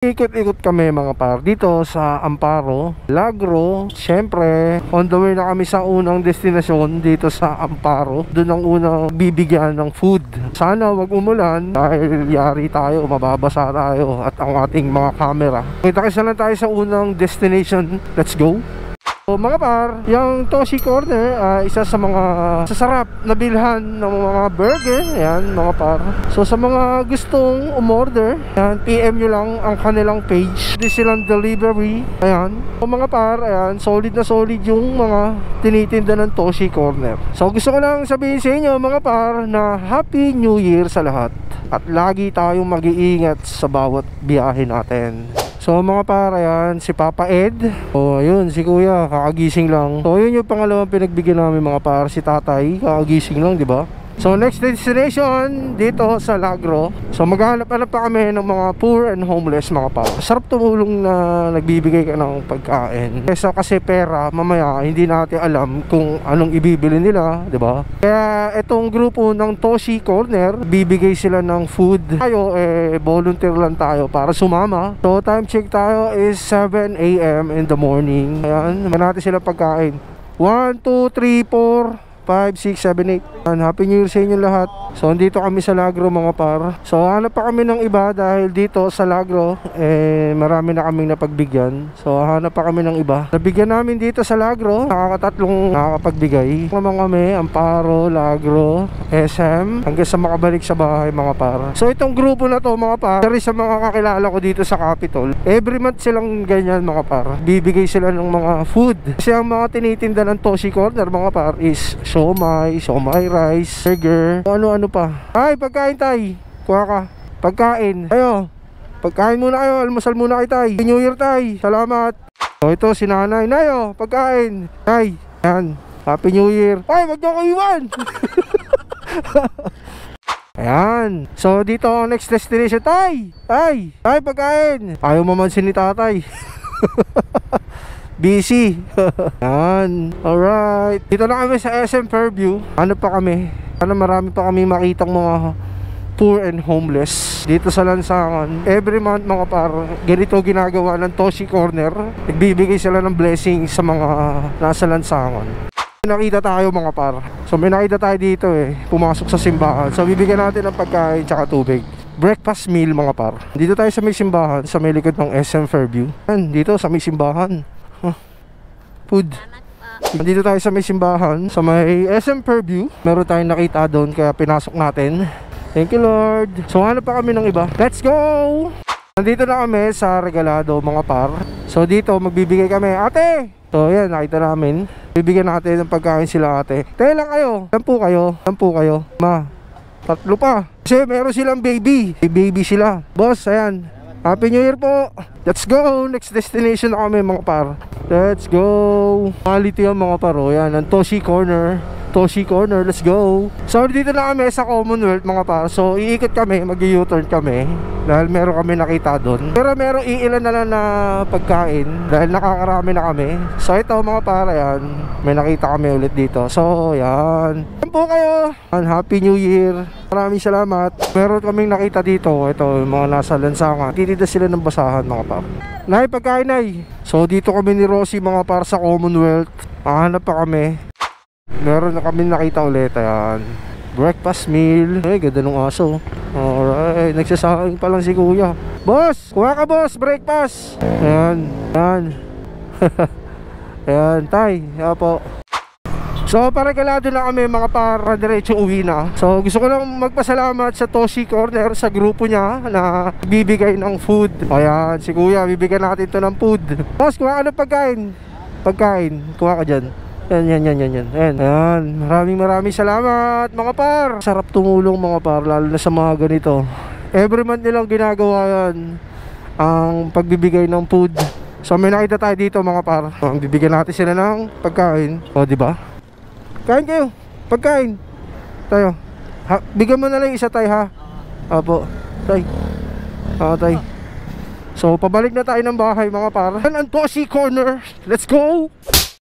Ikot-ikot kami mga par dito sa Amparo, Lagro. Siyempre, on the way na kami sa unang destinasyon dito sa Amparo. Doon ang unang bibigyan ng food. Sana wag umulan dahil yari tayo, mababasa tayo at ang ating mga camera. Kita-kisa lang tayo sa unang destination. Let's go! So, mga par, yung Toshi Corner isa sa mga sasarap na bilhan ng mga burger. Ayan mga par. So sa mga gustong umorder, ayan, PM nyo lang ang kanilang page. Di silang delivery. Ayan. So mga par, ayan, solid na solid yung mga tinitinda ng Toshi Corner. So gusto ko lang sabihin sa inyo mga par na Happy New Year sa lahat. At lagi tayong mag-iingat sa bawat biyahe natin. So mga par, ayan, si Papa Ed. O ayun, si Kuya, kakagising lang. So yun yung pangalawang pinagbigyan namin mga par, si Tatay, kakagising lang, di ba? So next destination dito sa Lagro. So maghanap-hanap pa kami ng mga poor and homeless mga par. Sarap tumulong na nagbibigay ka ng pagkain. Kasi pera, mamaya hindi natin alam kung anong ibibili nila, di ba? Kaya itong grupo ng Toshi Corner, bibigay sila ng food. Tayo volunteer lang tayo para sumama. So time check tayo is 7 AM in the morning. Ayan, natin sila pagkain. 1, 2, 3, 4 5, 6, 7, 8. Happy New Year sa inyo lahat. So andito kami sa Lagro mga par. So hanap pa kami ng iba dahil dito sa Lagro marami na kaming napagbigyan. So hanap pa kami ng iba. Nabigyan namin dito sa Lagro, nakakatatlong nakakapagbigay. Naman kami, Amparo, Lagro, SM, hanggang sa makabalik sa bahay mga par. So itong grupo na to mga par, dari sa mga kakilala ko dito sa Capitol, every month silang ganyan mga par. Bibigay sila ng mga food. Kasi ang mga tinitinda ng Toshi Corner mga par is siomay rice, burger, ano-ano pa. Ay, pagkain tay. Kuha ka. Pagkain. Ayo. Pagkain muna kayo. Almusal muna kayo tay. New Year tay. Salamat. So ito si nanay. Nayo, pagkain. Tay. Yan. Happy New Year. Ay, wag niyo ko iwan. Ayan. So dito ang next destination. Tay. Tay. Tay, pagkain. Ayaw mamansin ni tatay. Busy. Yan. Alright. Dito na kami sa SM Fairview. Ano pa kami? Sana marami pa kami makitang mga poor and homeless dito sa Lansangan. Every month mga par, ganito ginagawa ng Toshi Corner. Nagbibigay sila ng blessing sa mga nasa Lansangan. Nakita tayo mga par. So may nakita tayo dito pumasok sa simbahan. So bibigyan natin ng pagkain tsaka tubig. Breakfast meal mga par. Dito tayo sa may simbahan, sa may likod ng SM Fairview. Yan, dito sa may simbahan. Food. Nandito tayo sa may simbahan, sa may SM Fairview. Meron tayong nakita doon kaya pinasok natin. Thank you Lord. So hanap pa kami ng iba. Let's go! Nandito na kami sa Regalado mga par. So dito magbibigay kami. Ate! So yan, nakita namin. Bibigyan natin ng pagkain sila ate. Tayo lang kayo. Sampu kayo. Sampu kayo. Ma, 3 pa. Kasi meron silang baby. Baby sila. Boss, ayan. Happy New Year po. Let's go. Next destination na kami mga par. Let's go. Quality yung mga paro. Yan, ang Toshi Corner. Toshi Corner, let's go. So dito na kami sa Commonwealth mga par. So iikot kami, mag-U-turn kami dahil meron kami nakita doon. Pero meron iilan na lang na pagkain dahil nakakarami na kami. So ito mga par, yan, may nakita kami ulit dito. So yan. Yan po kayo. Happy New Year. Maraming salamat. Meron kaming nakita dito. Ito, mga nasa Lansangan. Titida sila ng basahan mga par. Nay, pagkain nay. So dito kami ni Rosie mga par sa Commonwealth. Mahanap pa kami. Meron na kami nakita ulit. Ayan. Breakfast meal. Ay, ganda ng aso. Alright. Nagsasahing pa lang si kuya. Boss! Kuha ka boss! Breakfast! Ayan. Ayan. Ayan. Tay. Ayan po. So paregalado na kami mga para diretso uwi na. So gusto ko lang magpasalamat sa Toshi Corner, sa grupo niya na bibigay ng food. Ayan, si kuya, bibigyan natin ito ng food. Boss, kuha ka ng pagkain. Pagkain, kuha ka dyan. Yan. Ayan. Maraming salamat mga par. Sarap tumulong mga par, lalo na sa mga ganito. Every month nilang ginagawa yan, ang pagbibigay ng food. So may nakita tayo dito mga par. Bibigyan natin sila ng pagkain. O diba? Kain kayo. Pagkain. Tayo. Bigyan mo na lang isa tayo ha. Apo. Tay. Tay. So pabalik na tayo ng bahay mga par. Ang Toshi Corner. Let's go!